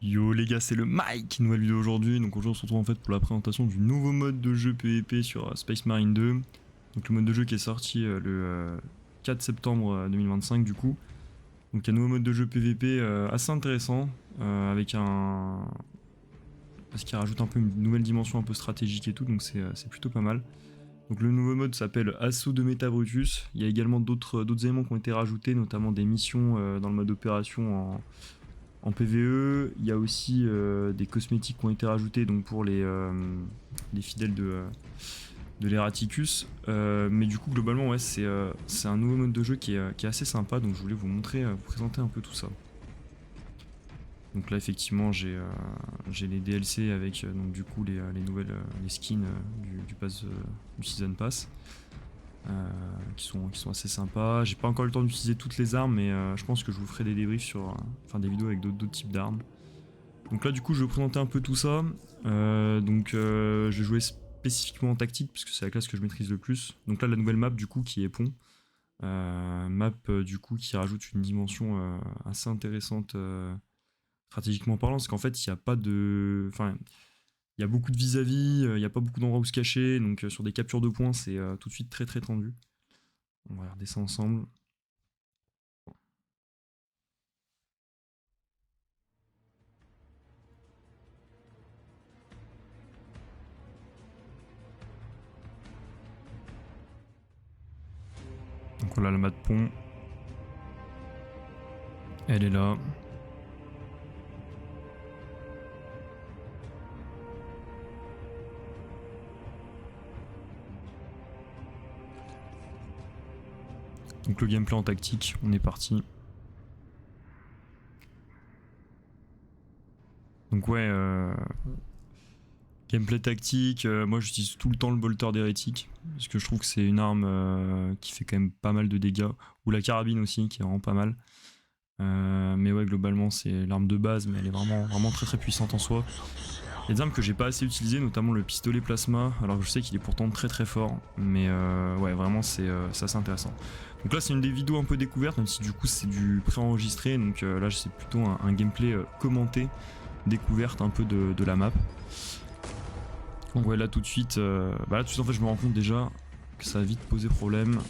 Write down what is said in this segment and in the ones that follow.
Yo les gars, c'est le Mike, nouvelle vidéo aujourd'hui. Donc aujourd'hui on se retrouve en fait pour la présentation du nouveau mode de jeu PvP sur Space Marine 2. Donc le mode de jeu qui est sorti le 4 septembre 2025 du coup. Donc un nouveau mode de jeu PvP assez intéressant avec un... parce qu'il rajoute un peu une nouvelle dimension un peu stratégique et tout, donc c'est plutôt pas mal. Donc le nouveau mode s'appelle Assaut de Meta Brutus. Il y a également d'autres éléments qui ont été rajoutés, notamment des missions dans le mode opération en PvE. Il y a aussi des cosmétiques qui ont été rajoutés donc pour les fidèles de l'Eraticus. Mais du coup globalement ouais, c'est un nouveau mode de jeu qui est assez sympa, donc je voulais vous montrer, vous présenter un peu tout ça. Donc là effectivement j'ai les DLC avec donc du coup les nouvelles les skins du pass du Season Pass qui sont assez sympas. J'ai pas encore eu le temps d'utiliser toutes les armes, mais je pense que je vous ferai des débriefs sur enfin des vidéos avec d'autres types d'armes. Donc là du coup je vais vous présenter un peu tout ça. Je vais jouer spécifiquement en tactique puisque c'est la classe que je maîtrise le plus. Donc là la nouvelle map du coup qui est pont. Map du coup qui rajoute une dimension assez intéressante stratégiquement parlant, parce qu'en fait il n'y a pas de... Enfin, il y a beaucoup de vis-à-vis, il n'y a pas beaucoup d'endroits où se cacher, donc sur des captures de points c'est tout de suite très tendu. On va regarder ça ensemble. Donc voilà la map de pont. Elle est là. Donc le gameplay en tactique, on est parti. Donc ouais, gameplay tactique, moi j'utilise tout le temps le bolter d'hérétique, parce que je trouve que c'est une arme qui fait quand même pas mal de dégâts. Ou la carabine aussi, qui est vraiment pas mal. Mais ouais, globalement c'est l'arme de base, mais elle est vraiment très puissante en soi. Il y a des armes que j'ai pas assez utilisées, notamment le pistolet plasma, alors que je sais qu'il est pourtant très fort, mais ouais, vraiment c'est assez intéressant. Donc là c'est une des vidéos un peu découvertes, même si du coup c'est du préenregistré, donc là c'est plutôt un gameplay commenté, découverte un peu de la map. Donc ouais, là tout de suite en fait je me rends compte déjà que ça va vite poser problème.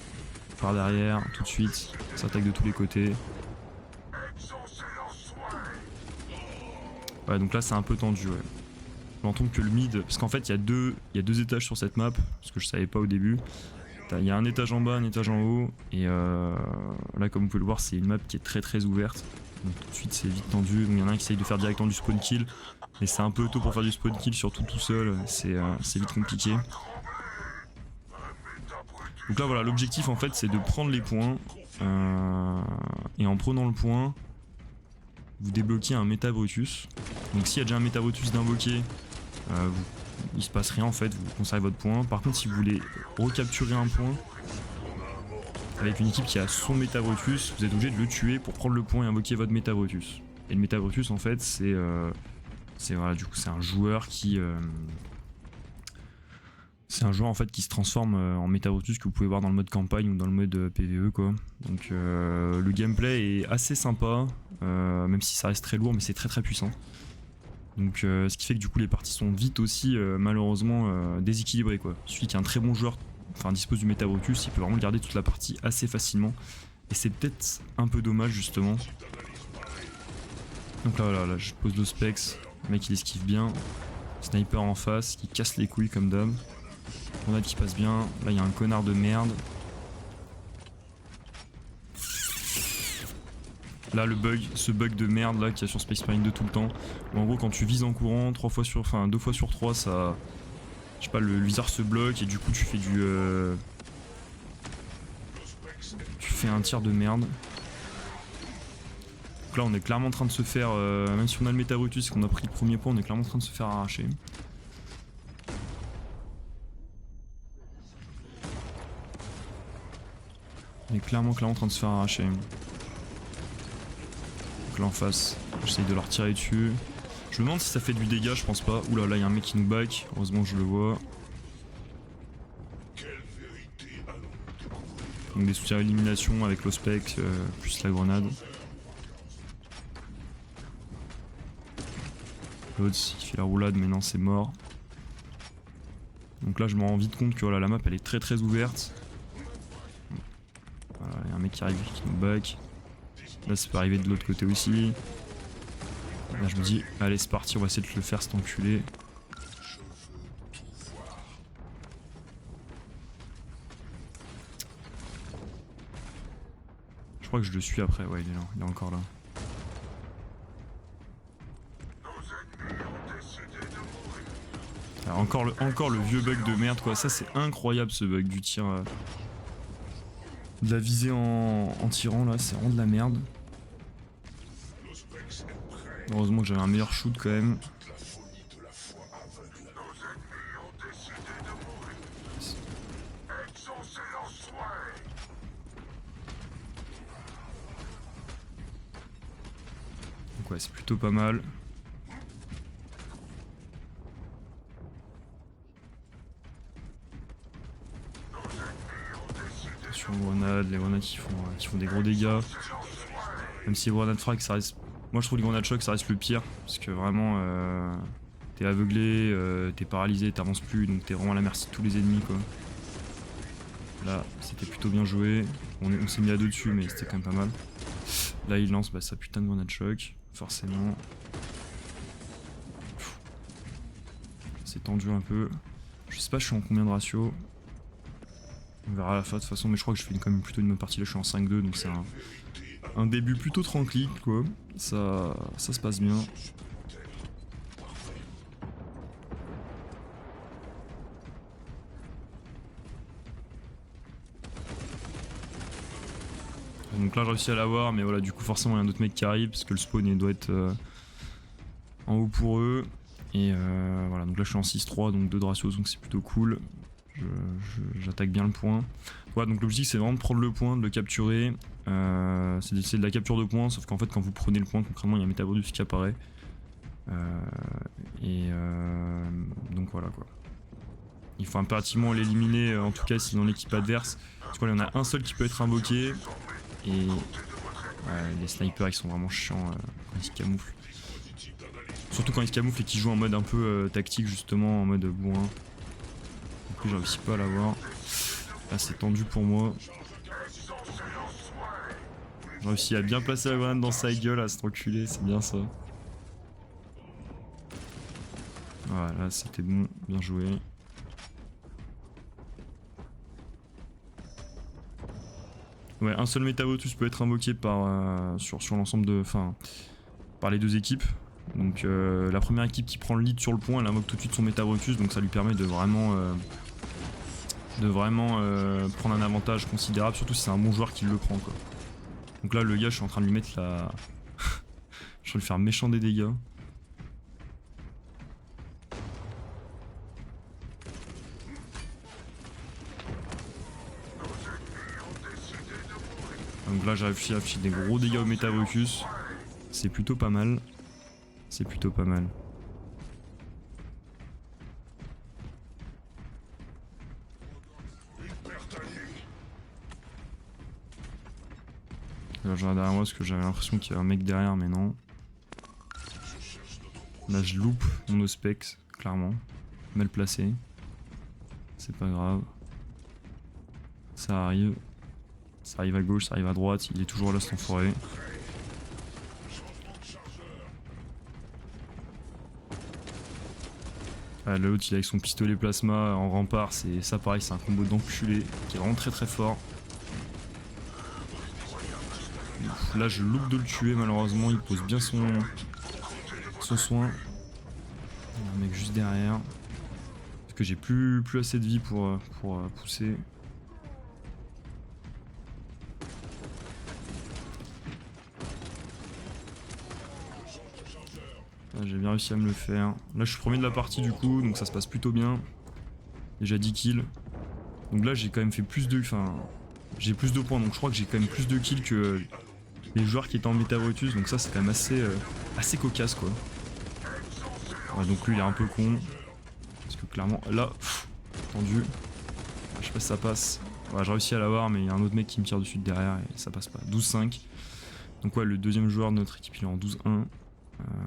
Par derrière, tout de suite, ça attaque de tous les côtés. Ouais, donc là c'est un peu tendu, ouais. Je me rends compte que le mid, parce qu'en fait il y a deux étages sur cette map, ce que je savais pas au début. Il y a un étage en bas, un étage en haut, et là comme vous pouvez le voir c'est une map qui est très ouverte. Donc tout de suite c'est vite tendu, il y en a un qui essaye de faire directement du spawn kill, mais c'est un peu tôt pour faire du spawn kill, surtout tout seul, c'est vite compliqué. Donc là voilà, l'objectif en fait c'est de prendre les points, et en prenant le point, vous débloquez un Meta Brutus. Donc s'il y a déjà un Meta Brutus d'invoquer, il se passe rien en fait, vous conservez votre point. Par contre si vous voulez recapturer un point avec une équipe qui a son Meta Brutus, vous êtes obligé de le tuer pour prendre le point et invoquer votre Meta Brutus. Et le Meta Brutus en fait c'est voilà, du coup c'est un joueur qui qui se transforme en Meta Brutus que vous pouvez voir dans le mode campagne ou dans le mode PvE quoi. Donc le gameplay est assez sympa, même si ça reste très lourd, mais c'est très puissant. Donc ce qui fait que du coup les parties sont vite aussi malheureusement déséquilibrées quoi. Il suffit qu'un très bon joueur dispose du Meta Brutus, il peut vraiment garder toute la partie assez facilement. Et c'est peut-être un peu dommage justement. Donc là je pose l'Ospex, le mec il esquive bien. Sniper en face qui casse les couilles comme d'hab. Grenade qui passe bien, là il y a un connard de merde. Là le bug, ce bug de merde là qu'il y a sur Space Marine 2 tout le temps. Où en gros quand tu vises en courant, 2 fois sur 3 ça... Je sais pas, le viseur se bloque et du coup tu fais du... Tu fais un tir de merde. Donc là on est clairement en train de se faire... même si on a le Meta Brutus et qu'on a pris le premier point, on est clairement en train de se faire arracher. On est clairement en train de se faire arracher. Donc là en face, j'essaye de leur tirer dessus. Je me demande si ça fait du dégât, je pense pas. Oula, là il y a un mec qui nous back, heureusement je le vois. Donc des soutiens à élimination avec l'Ospec plus la grenade. L'autre il fait la roulade mais non c'est mort. Donc là je me rends vite compte que voilà, la map elle est très ouverte. Voilà, il y a un mec qui arrive qui nous back. Là ça peut arriver de l'autre côté aussi. Là je me dis allez c'est parti, on va essayer de le faire cet enculé. Je crois que je le suis après, ouais il est là, il est encore là. Alors encore le vieux bug de merde quoi, ça c'est incroyable ce bug du tir. De la visée en tirant là, c'est vraiment de la merde. Heureusement que j'avais un meilleur shoot quand même. Donc ouais c'est plutôt pas mal. Attention aux grenades, les grenades qui font des gros dégâts. Même si les grenades frag ça reste... Moi je trouve les grenades choc ça reste le pire. Parce que vraiment t'es aveuglé, t'es paralysé, t'avances plus, donc t'es vraiment à la merci de tous les ennemis quoi. Là c'était plutôt bien joué. On s'est mis à deux dessus mais c'était quand même pas mal. Là il lance sa putain de grenade choc, forcément. C'est tendu un peu. Je sais pas je suis en combien de ratio. On verra à la fin de toute façon, mais je crois que je fais quand même plutôt une bonne partie là, je suis en 5-2 donc c'est un début plutôt tranquille quoi. Ça se passe bien. Donc là j'ai réussi à l'avoir mais voilà du coup forcément il y a un autre mec qui arrive parce que le spawn il doit être en haut pour eux. Et voilà donc là je suis en 6-3 donc 2 de ratio donc c'est plutôt cool. J'attaque bien le point. Voilà donc l'objectif c'est vraiment de prendre le point, de le capturer. C'est de la capture de points sauf qu'en fait quand vous prenez le point concrètement il y a un Metabolus qui apparaît. Donc voilà quoi. Il faut impérativement l'éliminer en tout cas si dans l'équipe adverse. Parce qu'il y en a un seul qui peut être invoqué. Et les snipers ils sont vraiment chiants quand ils se camouflent. Surtout quand ils se camouflent et qu'ils jouent en mode un peu tactique justement, en mode bourrin. Du coup j'ai réussi pas à l'avoir. Là c'est tendu pour moi. J'ai réussi à bien placer la grenade dans sa gueule à cet enculé, c'est bien ça. Voilà c'était bon, bien joué. Ouais, un seul Metabotus peut être invoqué par, sur l'ensemble de... Enfin, par les deux équipes. Donc la première équipe qui prend le lead sur le point, elle invoque tout de suite son Metabotus, donc ça lui permet de vraiment prendre un avantage considérable, surtout si c'est un bon joueur qui le prend quoi. Donc là le gars, je suis en train de lui mettre la... je vais lui faire méchant des dégâts. Donc là j'ai réussi à afficher des gros dégâts au Metabotus. C'est plutôt pas mal. C'est plutôt pas mal. Là je regarde derrière moi parce que j'avais l'impression qu'il y avait un mec derrière mais non. Là je loupe mon Auspex, clairement. Mal placé. C'est pas grave. Ça arrive. Ça arrive à gauche, ça arrive à droite, il est toujours là cet enfoiré. Ah, l'autre il est avec son pistolet plasma en rempart, c'est ça pareil, c'est un combo d'enculé qui est vraiment très fort. Là je loupe de le tuer malheureusement, il pose bien son soin. Il y a un mec juste derrière. Parce que j'ai plus assez de vie pour pousser. J'ai bien réussi à me le faire. Là je suis premier de la partie du coup, donc ça se passe plutôt bien. Déjà 10 kills. Donc là j'ai quand même fait plus de... Enfin, j'ai plus de points, donc je crois que j'ai quand même plus de kills que les joueurs qui étaient en Metabotus. Donc ça c'est quand même assez cocasse quoi. Ouais, donc lui il est un peu con. Parce que clairement, là, tendu. Je sais pas si ça passe. Ouais, j'ai réussi à l'avoir, mais il y a un autre mec qui me tire dessus de derrière et ça passe pas. 12-5. Donc ouais, le deuxième joueur de notre équipe il est en 12-1.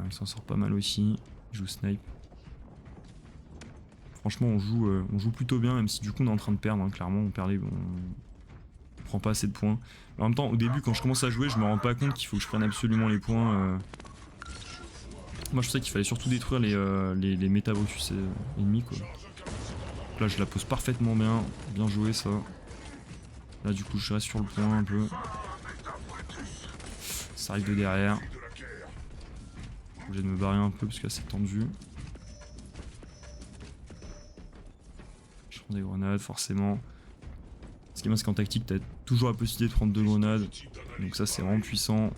Il s'en sort pas mal aussi. Il joue snipe. Franchement on joue plutôt bien, même si du coup on est en train de perdre, hein. Clairement on prend pas assez de points. En même temps au début quand je commence à jouer je me rends pas compte qu'il faut que je prenne absolument les points. Moi je sais qu'il fallait surtout détruire les Métabrutus ennemis quoi. Là je la pose parfaitement bien joué ça. Là du coup je reste sur le point un peu. Ça arrive de derrière. Obligé de me barrer un peu parce que là c'est tendu. Je prends des grenades forcément. Ce qui est bien c'est qu'en tactique t'as toujours la possibilité de prendre 2 grenades. Donc ça c'est vraiment puissant.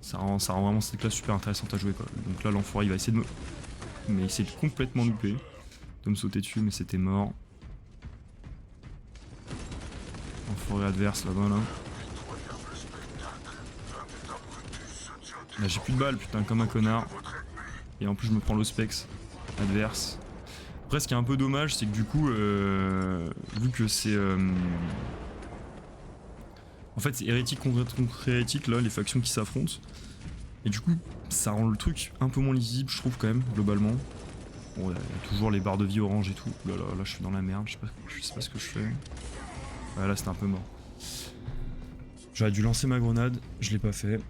Ça rend vraiment cette classe super intéressante à jouer quoi. Donc là l'enfoiré il va essayer de me... Mais il s'est complètement loupé. De me sauter dessus mais c'était mort. Enfoiré adverse là-bas là. Là j'ai plus de balles putain comme un connard. Et en plus je me prends l'ospex adverse. Après ce qui est un peu dommage c'est que du coup vu que c'est en fait c'est hérétique contre hérétique là les factions qui s'affrontent. Et du coup ça rend le truc un peu moins lisible je trouve quand même globalement. Bon il y a toujours les barres de vie orange et tout. Là je suis dans la merde, je sais pas ce que je fais. Ouais, là c'était un peu mort. J'aurais dû lancer ma grenade, je l'ai pas fait.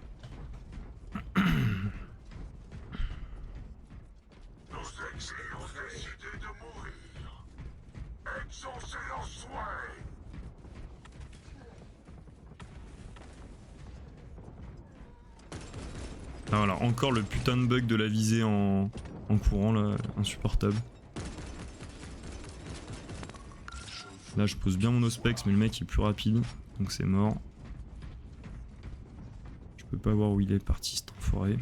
Ah voilà, encore le putain de bug de la visée en courant là, insupportable. Là je pose bien mon ospex mais le mec est plus rapide, donc c'est mort. Je peux pas voir où il est parti cet enfoiré.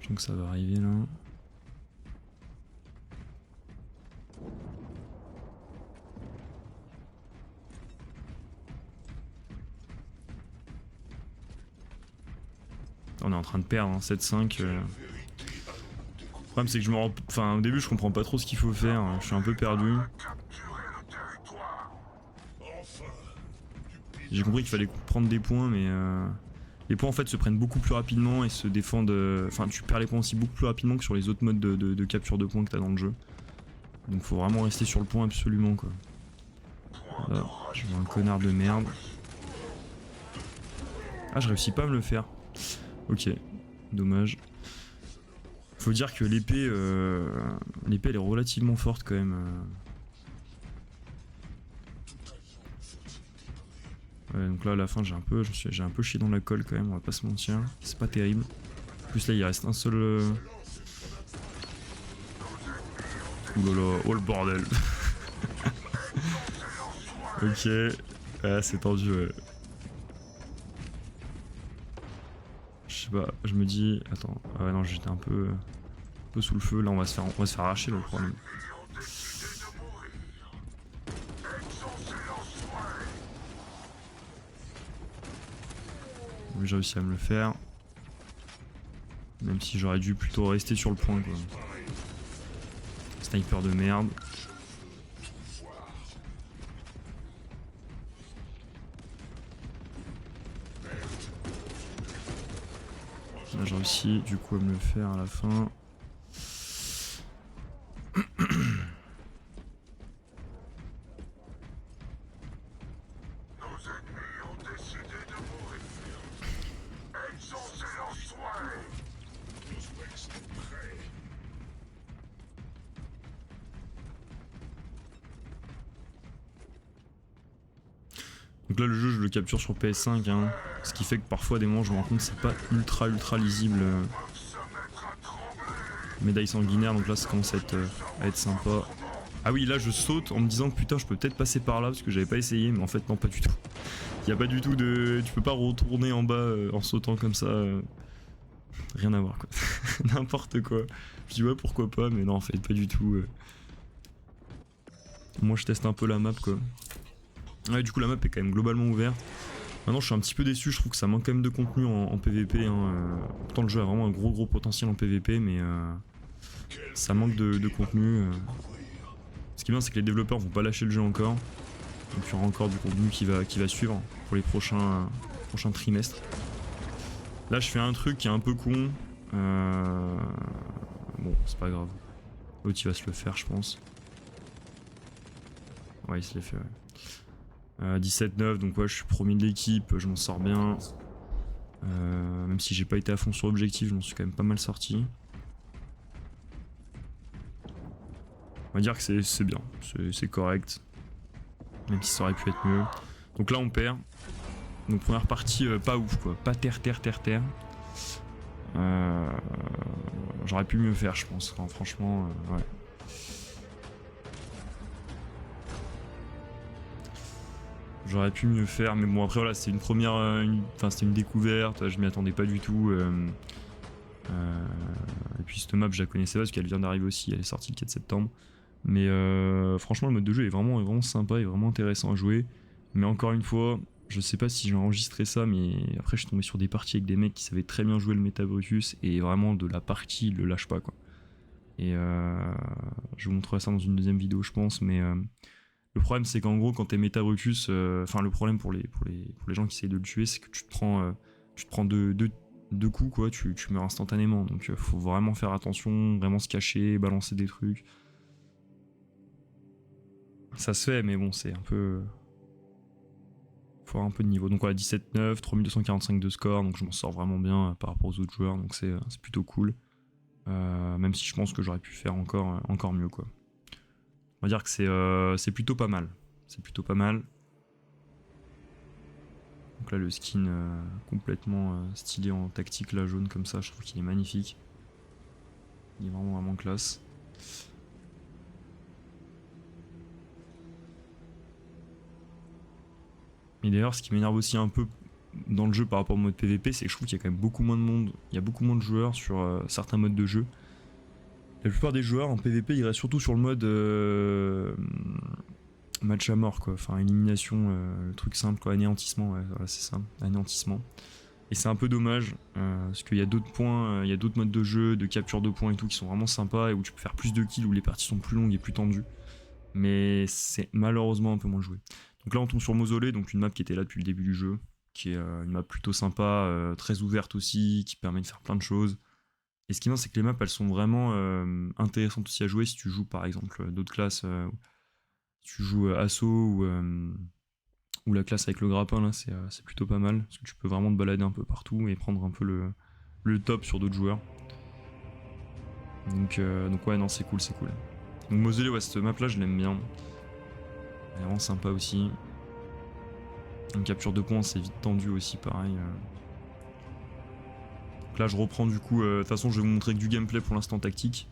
Je sens que ça va arriver là. On est en train de perdre, hein, 7-5. Le problème c'est que je me rends... Enfin au début je comprends pas trop ce qu'il faut faire, je suis un peu perdu. J'ai compris qu'il fallait prendre des points mais les points en fait se prennent beaucoup plus rapidement et se défendent... Enfin tu perds les points aussi beaucoup plus rapidement que sur les autres modes de capture de points que t'as dans le jeu. Donc faut vraiment rester sur le point absolument quoi. Là, je vois un connard de merde. Ah je réussis pas à me le faire. Ok, dommage. Faut dire que l'épée elle est relativement forte quand même. Ouais, donc là à la fin j'ai un peu chié dans la colle quand même, on va pas se mentir. C'est pas terrible. En plus là il reste un seul... Oulala, oh le bordel. Ok, ah, c'est tendu ouais. Je sais pas, je me dis... Attends, ah ouais non j'étais un peu sous le feu, là on va se faire arracher le problème. J'ai réussi à me le faire. Même si j'aurais dû plutôt rester sur le point quoi. Sniper de merde. Là j'ai réussi du coup à me le faire à la fin. Donc là le jeu je le capture sur PS5 hein, ce qui fait que parfois des moments je me rends compte que c'est pas ultra lisible. Médaille sanguinaire donc là ça commence à être sympa. Ah oui là je saute en me disant que putain je peux peut-être passer par là parce que j'avais pas essayé mais en fait non pas du tout. Il y a pas du tout de... Tu peux pas retourner en bas en sautant comme ça. Rien à voir quoi. N'importe quoi. Je dis ouais pourquoi pas mais non en fait pas du tout. Moi je teste un peu la map quoi. Ouais du coup la map est quand même globalement ouverte. Maintenant je suis un petit peu déçu, je trouve que ça manque quand même de contenu en PVP hein. Pourtant le jeu a vraiment un gros potentiel en PVP mais ça manque de contenu. Ce qui est bien c'est que les développeurs vont pas lâcher le jeu encore. Donc il y aura encore du contenu qui va suivre pour les prochains trimestres. Là je fais un truc qui est un peu con. Bon, c'est pas grave. L'autre il va se le faire je pense. Ouais, il se l'est fait, ouais. 17-9, donc ouais, je suis premier de l'équipe, je m'en sors bien. Même si j'ai pas été à fond sur l'objectif, je m'en suis quand même pas mal sorti. On va dire que c'est bien, c'est correct. Même si ça aurait pu être mieux. Donc là on perd. Donc première partie pas ouf quoi, pas terre. J'aurais pu mieux faire je pense, enfin, franchement ouais. J'aurais pu mieux faire, mais bon après voilà, c'était une première, enfin c'était une découverte, je m'y attendais pas du tout. Et puis cette map je la connaissais pas parce qu'elle vient d'arriver aussi, elle est sortie le 4 septembre. Mais franchement le mode de jeu est vraiment sympa et vraiment intéressant à jouer. Mais encore une fois, je sais pas si j'ai enregistré ça, mais après je suis tombé sur des parties avec des mecs qui savaient très bien jouer le Meta Brutus et vraiment de la partie ils le lâchent pas quoi. Et je vous montrerai ça dans une deuxième vidéo je pense, mais le problème c'est qu'en gros quand t'es Meta Brutus, enfin le problème pour les gens qui essayent de le tuer c'est que tu te prends deux coups quoi, tu meurs instantanément, donc faut vraiment faire attention, vraiment se cacher, balancer des trucs. Ça se fait mais bon c'est un peu... faut avoir un peu de niveau. Donc voilà 17-9, 3245 de score, donc je m'en sors vraiment bien par rapport aux autres joueurs, donc c'est plutôt cool. Même si je pense que j'aurais pu faire encore mieux quoi. On va dire que c'est plutôt pas mal. C'est plutôt pas mal. Donc là le skin complètement stylé en tactique là jaune comme ça, je trouve qu'il est magnifique. Il est vraiment classe. Et d'ailleurs ce qui m'énerve aussi un peu dans le jeu par rapport au mode PVP, c'est que je trouve qu'il y a quand même beaucoup moins de monde, il y a beaucoup moins de joueurs sur certains modes de jeu. La plupart des joueurs en PVP ils restent surtout sur le mode match à mort quoi, enfin élimination, le truc simple quoi, anéantissement, ouais, voilà c'est ça, anéantissement. Et c'est un peu dommage, parce qu'il y a d'autres points, il y a d'autres modes de jeu, de capture de points et tout qui sont vraiment sympas et où tu peux faire plus de kills, où les parties sont plus longues et plus tendues. Mais c'est malheureusement un peu moins joué. Donc là on tombe sur Mausolée, donc une map qui était là depuis le début du jeu, qui est une map plutôt sympa, très ouverte aussi, qui permet de faire plein de choses. Et ce qui est bien c'est que les maps elles sont vraiment intéressantes aussi à jouer si tu joues par exemple d'autres classes, si tu joues Assaut ou la classe avec le grappin là, c'est plutôt pas mal, parce que tu peux vraiment te balader un peu partout et prendre un peu le top sur d'autres joueurs. Donc ouais non c'est cool. Donc Mausolée, ouais cette map là je l'aime bien. Elle est vraiment sympa aussi. Une capture de points c'est vite tendu aussi pareil. Donc là je reprends du coup, de toute façon je vais vous montrer que du gameplay pour l'instant tactique.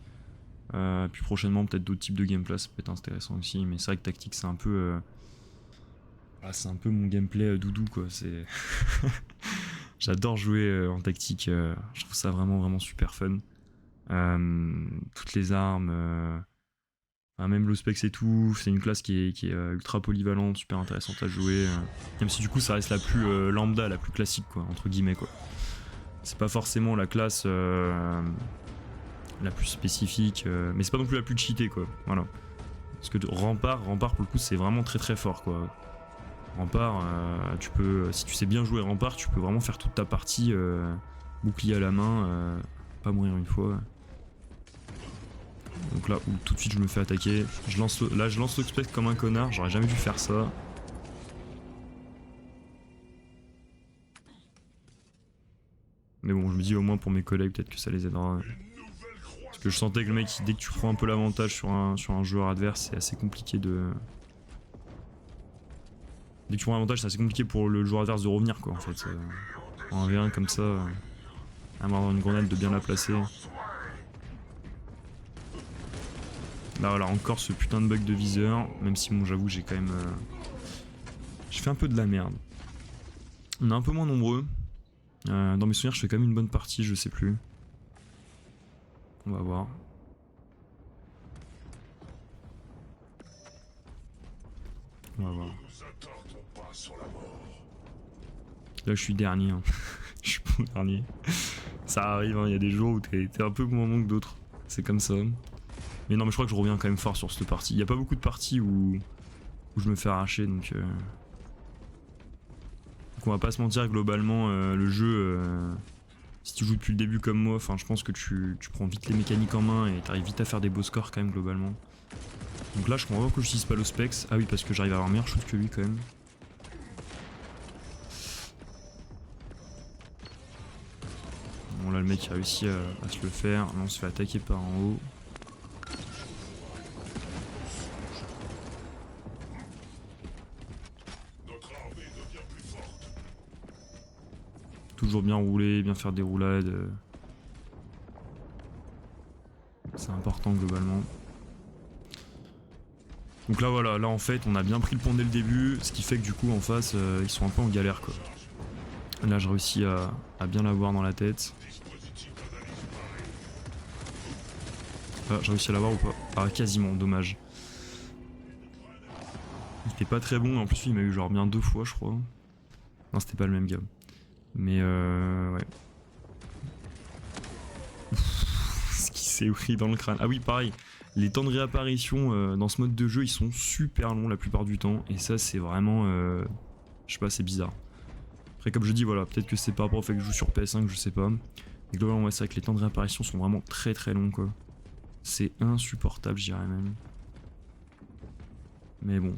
Puis prochainement peut-être d'autres types de gameplay, ça peut être intéressant aussi, mais c'est vrai que tactique c'est un peu... c'est un peu mon gameplay doudou quoi, c'est... J'adore jouer en tactique, je trouve ça vraiment super fun. Toutes les armes, même l'Ospex et tout, c'est une classe qui est ultra polyvalente, super intéressante à jouer. Même si du coup ça reste la plus lambda, la plus classique quoi, entre guillemets quoi. C'est pas forcément la classe la plus spécifique, mais c'est pas non plus la plus cheatée quoi, voilà. Parce que Rempart pour le coup c'est vraiment très fort quoi. Rempart, tu peux, si tu sais bien jouer Rempart, tu peux vraiment faire toute ta partie bouclier à la main, pas mourir une fois. Donc là, tout de suite je me fais attaquer. Là je lance l'Oxpex comme un connard, j'aurais jamais dû faire ça. Mais bon, je me dis au moins pour mes collègues, peut-être que ça les aidera. Parce que je sentais que le mec, dès que tu prends un peu l'avantage sur un joueur adverse, c'est assez compliqué de... Dès que tu prends l'avantage, c'est assez compliqué pour le joueur adverse de revenir quoi en fait. En 1v1 comme ça, avoir une grenade de bien la placer. Là voilà, encore ce putain de bug de viseur, même si bon j'avoue j'ai quand même... J'ai fait un peu de la merde. On est un peu moins nombreux. Dans mes souvenirs je fais quand même une bonne partie, je sais plus. On va voir. On va voir. Là je suis dernier, hein. Je suis pas dernier. Ça arrive, hein. Il y a des jours où t'es un peu moins bon que d'autres. C'est comme ça. Mais non mais je crois que je reviens quand même fort sur cette partie. Il n'y a pas beaucoup de parties où je me fais arracher donc on va pas se mentir, globalement le jeu Si tu joues depuis le début comme moi, enfin je pense que tu prends vite les mécaniques en main et t'arrives vite à faire des beaux scores quand même globalement. Donc là je comprends pas que j'utilise pas l'Ospex. Ah oui parce que j'arrive à avoir meilleur shoot que lui quand même. Bon là le mec a réussi à se le faire. Là on se fait attaquer par en haut. Toujours bien rouler, bien faire des roulades. C'est important globalement. Donc là voilà, là en fait on a bien pris le pont dès le début, ce qui fait que du coup en face ils sont un peu en galère quoi. Là j'ai réussi à bien l'avoir dans la tête. Ah, j'ai réussi à l'avoir ou pas? Ah quasiment, dommage. Il était pas très bon, en plus il m'a eu genre bien 2 fois je crois. Non c'était pas le même gars. Mais ouais. Ce qui s'est pris dans le crâne. Ah oui pareil, les temps de réapparition dans ce mode de jeu ils sont super longs la plupart du temps. Et ça c'est vraiment... je sais pas, c'est bizarre. Après comme je dis voilà, peut-être que c'est par rapport au fait que je joue sur PS5, je sais pas. Mais globalement ouais, c'est vrai que les temps de réapparition sont vraiment très très longs quoi. C'est insupportable je dirais même. Mais bon.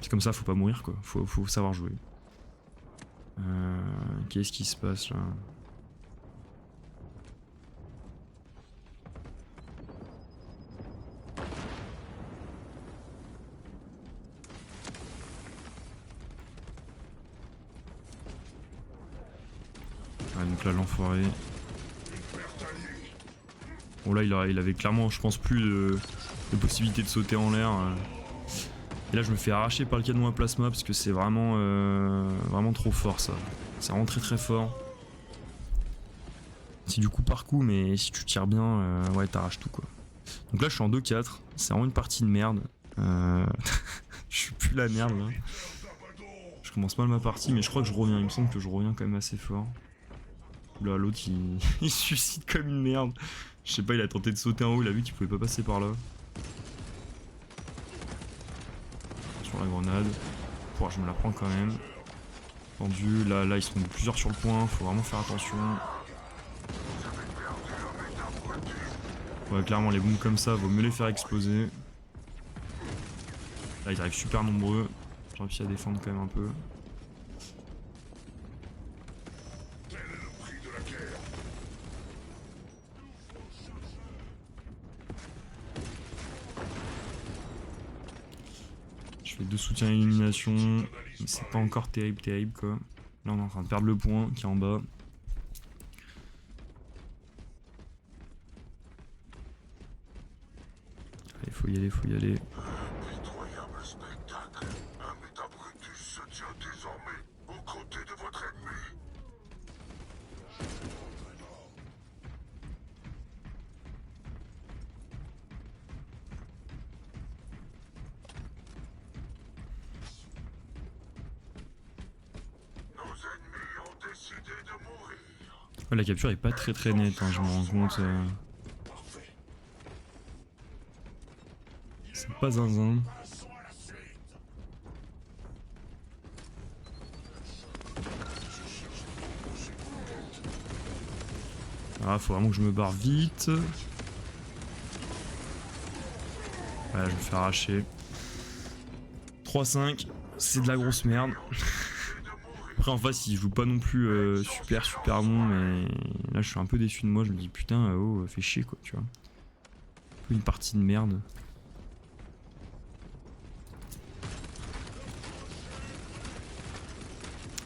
C'est comme ça, faut pas mourir quoi, faut savoir jouer. Qu'est-ce qui se passe là? Ouais, donc là l'enfoiré. Bon là il avait clairement je pense plus de possibilité de sauter en l'air. Et là je me fais arracher par le canon à plasma parce que c'est vraiment, vraiment trop fort ça. C'est vraiment très très fort. C'est du coup par coup mais si tu tires bien, ouais t'arraches tout quoi. Donc là je suis en 2-4, c'est vraiment une partie de merde. Je suis plus la merde là. Je commence mal ma partie mais je crois que je reviens, il me semble que je reviens quand même assez fort. Là l'autre il... il se suicide comme une merde. Je sais pas, il a tenté de sauter en haut, il a vu qu'il pouvait pas passer par là. Sur la grenade. Pouah, je me la prends quand même. Tendu, là ils sont plusieurs sur le point, faut vraiment faire attention. Ouais clairement les booms comme ça, vaut mieux les faire exploser. Là ils arrivent super nombreux. J'ai réussi à défendre quand même un peu. Je fais 2 soutiens à élimination, mais c'est pas encore terrible quoi. Là on est en train de perdre le point qui est en bas. Allez, faut y aller. Impitoyable spectacle. Un Métabrutus se tient désormais aux côtés de votre ennemi. Nos ennemis ont décidé de mourir. Ouais, la capture est pas très nette, hein, je me rends compte. C'est pas zinzin. Ah, faut vraiment que je me barre vite. Ouais, je me fais arracher. 3-5, c'est de la grosse merde. Après en face il joue pas non plus super bon, mais là je suis un peu déçu de moi, je me dis putain oh fais chier quoi tu vois. Un peu une partie de merde.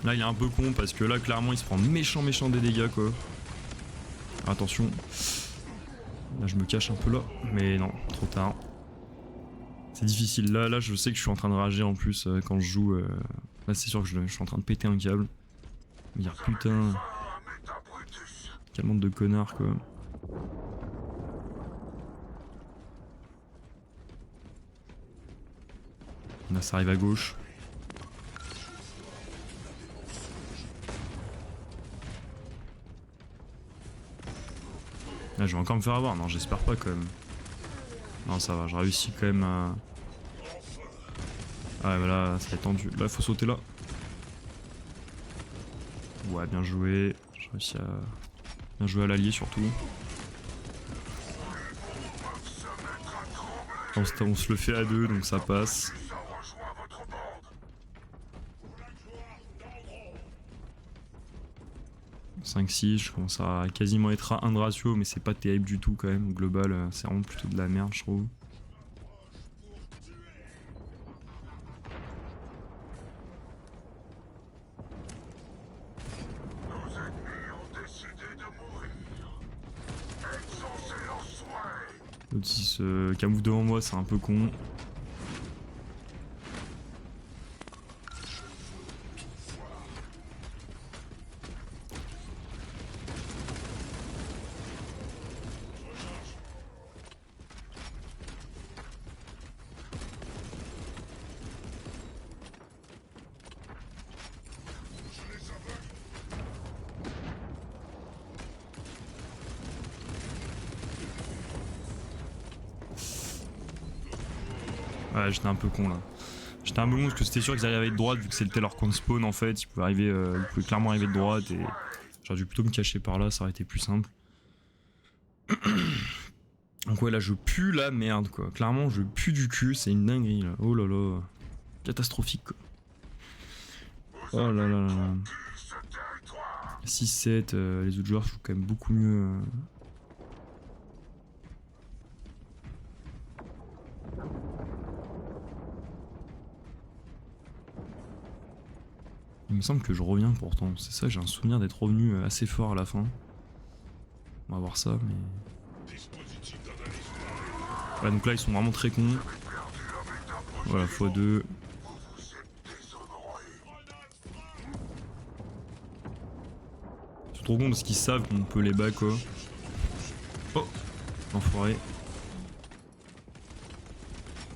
Là il est un peu con parce que là clairement il se prend méchant des dégâts quoi. Attention. Là je me cache un peu là, mais non, trop tard. C'est difficile, là je sais que je suis en train de rager en plus quand je joue. Là c'est sûr que je suis en train de péter un câble. Me dire putain. Quel monde de connards quoi. Là ça arrive à gauche. Là je vais encore me faire avoir, non j'espère pas quand même. Non ça va, j'ai réussi quand même à... Ah ouais bah là ça va être tendu, là faut sauter là. Ouais bien joué, réussi à bien jouer à l'allié surtout. On se le fait à deux donc ça passe. 5-6, je commence à quasiment être à 1 de ratio, mais c'est pas terrible du tout quand même. Au global, c'est vraiment plutôt de la merde, je trouve. L'autre il se camoufle devant moi, c'est un peu con. Ouais, j'étais un peu con là. J'étais un peu con parce que c'était sûr qu'ils arrivaient de droite vu que c'était leur coin de spawn en fait. Ils pouvaient clairement arriver de droite et j'aurais dû plutôt me cacher par là, ça aurait été plus simple. Donc ouais, là je pue la merde quoi. Clairement, je pue du cul, c'est une dinguerie là. Oh là là. Catastrophique quoi. Oh là là là là. 6-7, les autres joueurs jouent quand même beaucoup mieux. Il me semble que je reviens pourtant, c'est ça, j'ai un souvenir d'être revenu assez fort à la fin. On va voir ça, mais... Ouais, donc là ils sont vraiment très cons. Voilà, x2. Ils sont trop cons parce qu'ils savent qu'on peut les bas quoi. Oh, enfoiré.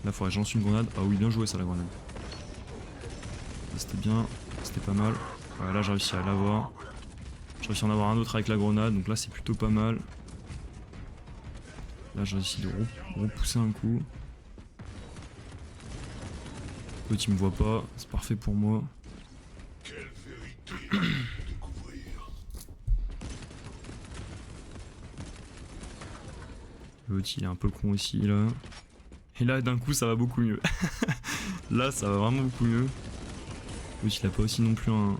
Là faudrait que j'en suis une grenade. Ah oui, bien joué ça la grenade. C'était bien, c'était pas mal. Ouais, là j'ai réussi à l'avoir. J'ai réussi à en avoir un autre avec la grenade, donc là c'est plutôt pas mal. Là j'ai réussi de repousser un coup. L'autre il me voit pas, c'est parfait pour moi. L'autre il est un peu con aussi là. Et là d'un coup ça va beaucoup mieux. Là ça va vraiment beaucoup mieux. L'autre il a pas aussi non plus un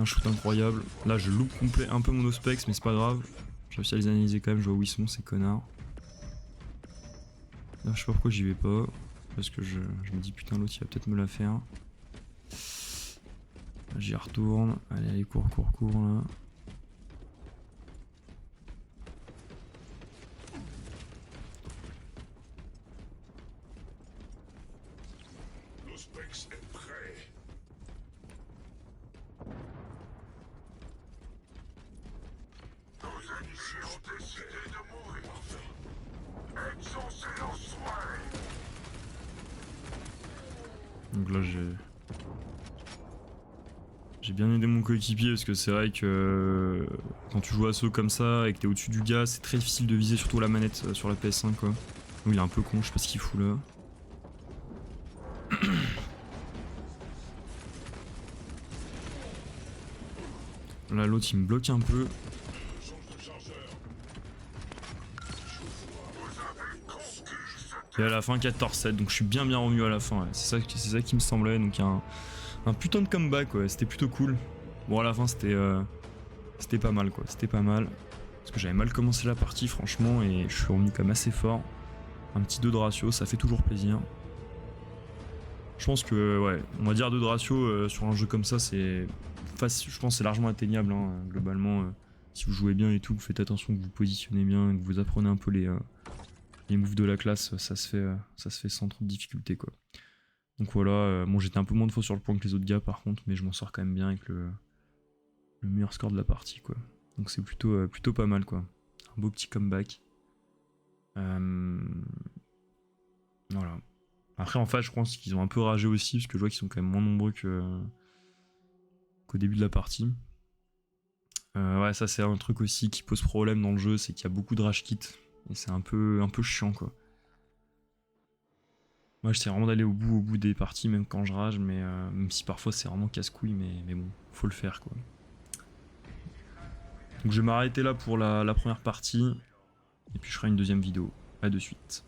shoot incroyable. Là je loupe complet un peu mon ospex mais c'est pas grave. J'ai réussi à les analyser quand même, je vois où ils sont ces connards. Là je sais pas pourquoi j'y vais pas. Parce que je me dis putain l'autre il va peut-être me la faire. J'y retourne. Allez allez cours là. L'ospex est prêt. Nos initiés ont décidé de mourir. Exaucez leurs souhaits. Donc là j'ai bien aidé mon coéquipier parce que c'est vrai que quand tu joues à saut comme ça et que t'es au-dessus du gars, c'est très difficile de viser surtout la manette sur la PS5 quoi. Donc il est un peu con, je sais pas ce qu'il fout là. Là l'autre il me bloque un peu. Et à la fin 14-7, donc je suis bien revenu à la fin, ouais. C'est ça qui me semblait, donc il y a un putain de comeback, ouais. C'était plutôt cool. Bon à la fin c'était pas mal quoi, c'était pas mal. Parce que j'avais mal commencé la partie franchement et je suis revenu quand même assez fort. Un petit 2 de ratio, ça fait toujours plaisir. Je pense que ouais, on va dire 2 de ratio sur un jeu comme ça c'est facile, je pense que c'est largement atteignable hein, globalement. Si vous jouez bien et tout, vous faites attention, que vous positionnez bien, que vous apprenez un peu les moves de la classe, ça se fait sans trop de difficulté quoi. Donc voilà, bon j'étais un peu moins de fois sur le point que les autres gars par contre, mais je m'en sors quand même bien avec le meilleur score de la partie quoi. Donc c'est plutôt pas mal quoi. Un beau petit comeback. Voilà. Après en face je pense qu'ils ont un peu ragé aussi, parce que je vois qu'ils sont quand même moins nombreux qu'au début de la partie. Ouais ça c'est un truc aussi qui pose problème dans le jeu, c'est qu'il y a beaucoup de rage kits. Et c'est un peu chiant quoi. Moi j'essaie vraiment d'aller au bout des parties, même quand je rage, mais même si parfois c'est vraiment casse-couille, mais bon, faut le faire quoi. Donc je vais m'arrêter là pour la première partie, et puis je ferai une deuxième vidéo. À de suite.